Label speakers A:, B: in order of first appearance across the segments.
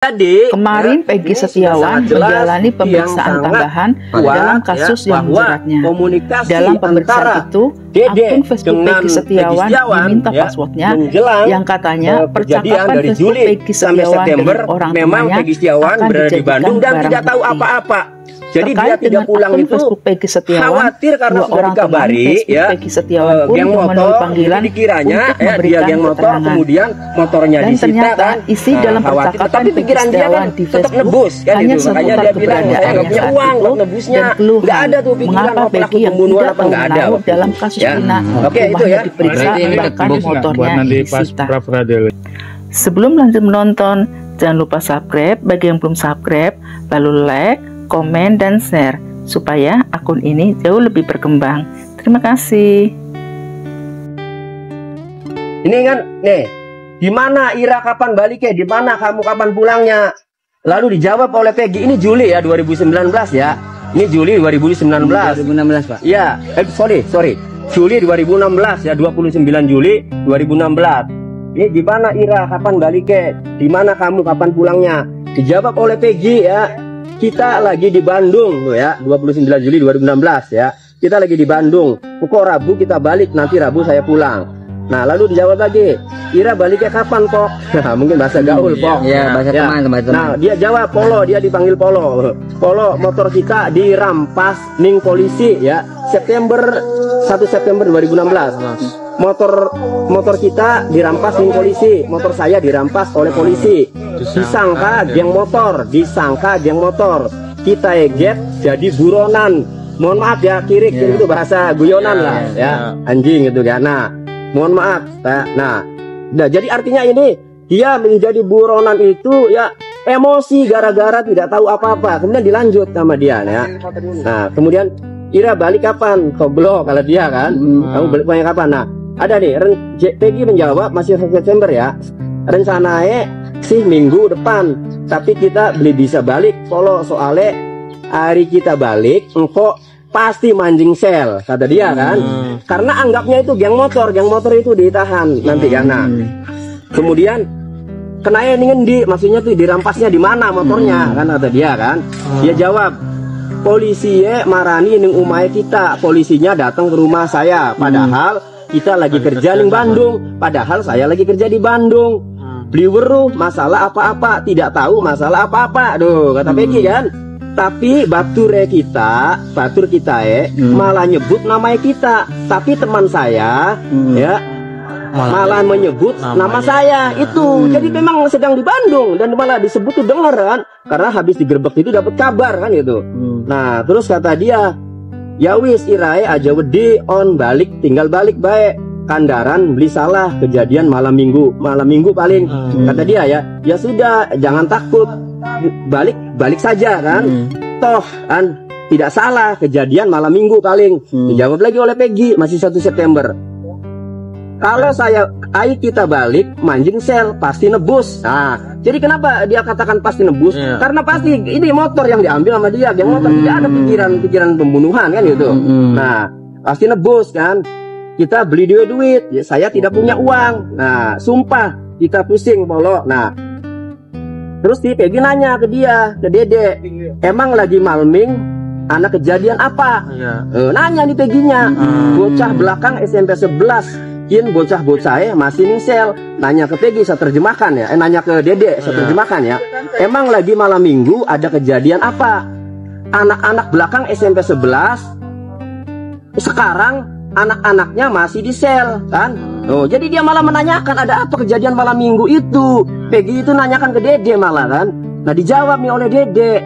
A: Jadi
B: kemarin Peggy Setiawan menjalani pemeriksaan tambahan dalam kasus yang menjeratnya. Dalam pemeriksaan itu, akun Facebook Peggy Setiawan diminta passwordnya yang katanya percakapan Facebook Peggy Setiawan dengan orang tuanya akan dijadikan barang bukti.
A: Jadi dia tidak pulang itu
B: Peggy Setiawan,
A: khawatir karena sudah dikabari ya
B: Peggy Setiawan pun
A: geng motor
B: panggilan
A: dikiranya ya, dia geng motor kemudian motornya disita kan
B: isi dalam percakapan
A: tapi pikiran dia kan tetap nebus kan
B: hanya
A: itu makanya dia bilang saya nggak punya uang buat nebusnya, nggak ada tuh pikiran mau pelaku pembunuhan apa nggak ada
B: dalam kasus Vina.
A: Oke itu ya
B: diperiksa bahkan motornya disita. Sebelum lanjut menonton, jangan lupa subscribe bagi yang belum subscribe, lalu like, komen, dan share supaya akun ini jauh lebih berkembang. Terima kasih.
A: Ini kan nih, di mana Ira kapan baliknya? Di mana kamu kapan pulangnya? Lalu dijawab oleh Peggy, ini Juli ya 2019 ya. Ini Juli 2019.
C: 2016 Pak.
A: Ya, sorry. Juli 2016 ya, 29 Juli 2016. Ini di mana Ira kapan baliknya? Di mana kamu kapan pulangnya? Dijawab oleh Peggy ya. Kita lagi di Bandung tuh ya, 29 Juli 2016 ya. Kita lagi di Bandung. Pukul Rabu kita balik, nanti Rabu saya pulang. Nah, lalu dijawab lagi, Ira baliknya kapan, Pok? Mungkin bahasa gaul, Pok.
C: Iya, bahasa teman.
A: Nah, dia jawab Polo, dia dipanggil Polo. Polo, motor kita dirampas ning polisi ya. 1 September 2016. Motor kita dirampas ning polisi, motor saya dirampas oleh polisi. Disangka geng motor, kita eget jadi buronan. Mohon maaf ya, kirik itu bahasa guyonan lah ya, anjing gitu kan. Nah, mohon maaf. Nah, jadi artinya ini dia menjadi buronan itu ya emosi gara-gara tidak tahu apa-apa. Kemudian dilanjut sama dia ya. Nah, kemudian Ira balik kapan? Goblok kalau dia kan. Kamu balik kapan? Nah, ada nih Peggy menjawab masih September ya. Rencananya sih minggu depan, tapi kita bisa balik kalau soalnya hari kita balik engkau pasti mancing sel kata dia kan. Karena anggapnya itu geng motor itu ditahan nanti kan. Nah, kemudian kenanya ini ngendi, maksudnya tuh dirampasnya di mana motornya kan kata dia kan. Dia jawab, polisi marani ning umahe kita, polisinya datang ke rumah saya padahal kita lagi kerja di Bandung, padahal saya lagi kerja di Bandung. Beli weruh masalah apa-apa, tidak tahu masalah apa-apa. Duh, kata Peggy kan. Tapi batur kita malah nyebut namanya kita. Tapi teman saya ya malah menyebut nama saya itu. Jadi memang sedang di Bandung dan malah disebut tuh denger kan. Karena habis digerebek itu dapat kabar kan itu. Nah, terus kata dia, ya wis Irae aja wedi on balik, tinggal balik baik. Kandaran beli salah, kejadian malam minggu paling kata dia ya sudah jangan takut, balik saja kan. Toh kan tidak salah, kejadian malam minggu paling. Dijawab lagi oleh Peggy masih 1 September. Kalau kita balik mancing sel pasti nebus. Nah, jadi kenapa dia katakan pasti nebus? Karena pasti ini motor yang diambil sama dia, yang motor tidak ada pikiran pembunuhan kan gitu. Nah, pasti nebus kan. Kita beli duit, ya, saya tidak punya uang. Nah, sumpah kita pusing Polo. Nah, terus Peggy nanya ke dia, ke Dede, emang lagi malming, anak kejadian apa? Nanya nih Peggy-nya, bocah belakang SMP 11, bocah-bocah masih ning sel. Nanya ke Peggy, saya terjemahkan ya. Nanya ke Dede, saya terjemahkan ya. Emang lagi malam minggu ada kejadian apa? Anak-anak belakang SMP 11 sekarang anak-anaknya masih di sel kan. Jadi dia malah menanyakan ada apa kejadian malam minggu itu. Peggy itu nanyakan ke Dede malah kan. Nah, dijawab nih oleh Dede,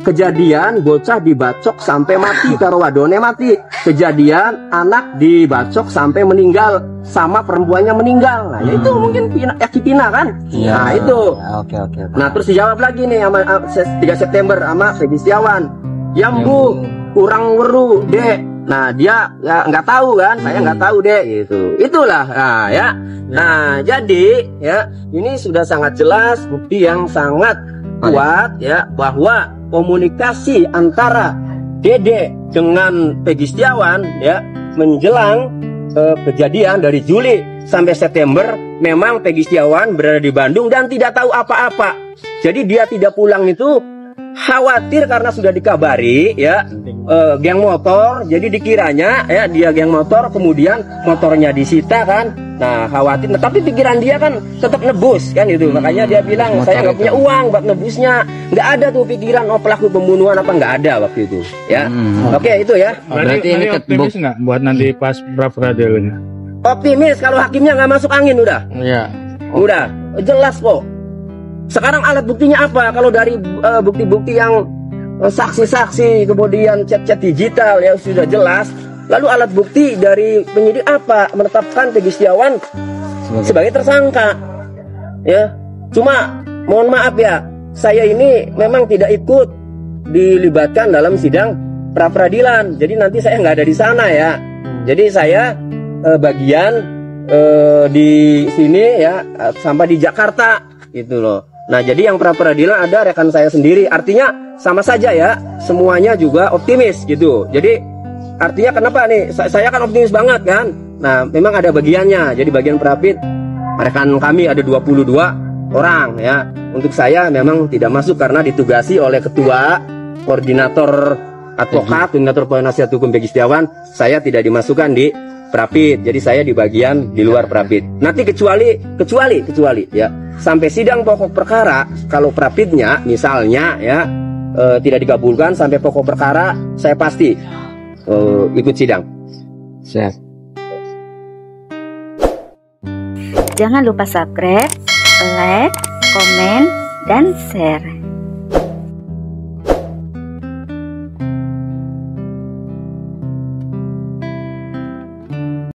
A: kejadian bocah dibacok sampai mati karo wadone mati. Kejadian anak dibacok sampai meninggal sama perempuannya meninggal. Nah, itu mungkin Kipina kan. Nah, itu. Oke. Nah, terus dijawab lagi nih sama 3 September sama Peggy Setiawan. Yambu kurang weru, Dek. Nah, dia ya nggak tahu kan, saya nggak tahu deh gitu. Itulah nah ya. Nah, jadi ya ini sudah sangat jelas bukti yang sangat kuat ya bahwa komunikasi antara Dede dengan Peggy Setiawan ya menjelang kejadian dari Juli sampai September memang Peggy Setiawan berada di Bandung dan tidak tahu apa-apa. Jadi dia tidak pulang itu khawatir karena sudah dikabari ya, geng motor. Jadi dikiranya ya dia geng motor, kemudian motornya disita kan. Nah khawatir, nah, tapi pikiran dia kan tetap nebus kan itu. Makanya dia bilang saya nggak punya uang buat nebusnya. Nggak ada tuh pikiran pelaku pembunuhan apa, nggak ada waktu itu ya. Oke, itu ya.
D: Berarti ini optimis nggak buat nanti pas pra peradilannya?
A: Optimis kalau hakimnya nggak masuk angin udah.
D: Iya.
A: Udah jelas kok. Sekarang alat buktinya apa? Kalau dari bukti-bukti yang saksi-saksi, kemudian chat-chat digital ya sudah jelas. Lalu alat bukti dari penyidik apa? Menetapkan Peggy Setiawan sebagai tersangka. Ya, cuma mohon maaf ya, saya ini memang tidak ikut dilibatkan dalam sidang pra peradilan. Jadi nanti saya nggak ada di sana ya. Jadi saya bagian di sini ya, sampai di Jakarta gitu loh. Nah jadi yang pra peradilan ada rekan saya sendiri, artinya sama saja ya, semuanya juga optimis gitu. Jadi artinya kenapa nih, saya kan optimis banget kan. Nah memang ada bagiannya, jadi bagian Prapit rekan kami ada 22 orang ya. Untuk saya memang tidak masuk karena ditugasi oleh ketua koordinator advokat, koordinator penasihat hukum Peggy Setiawan. Saya tidak dimasukkan di Prapit, jadi saya di bagian di luar Prapit. Nanti kecuali ya sampai sidang pokok perkara, kalau Prapitnya misalnya ya tidak dikabulkan sampai pokok perkara, saya pasti ikut sidang.
C: Siap.
E: Jangan lupa subscribe, like, komen, dan share.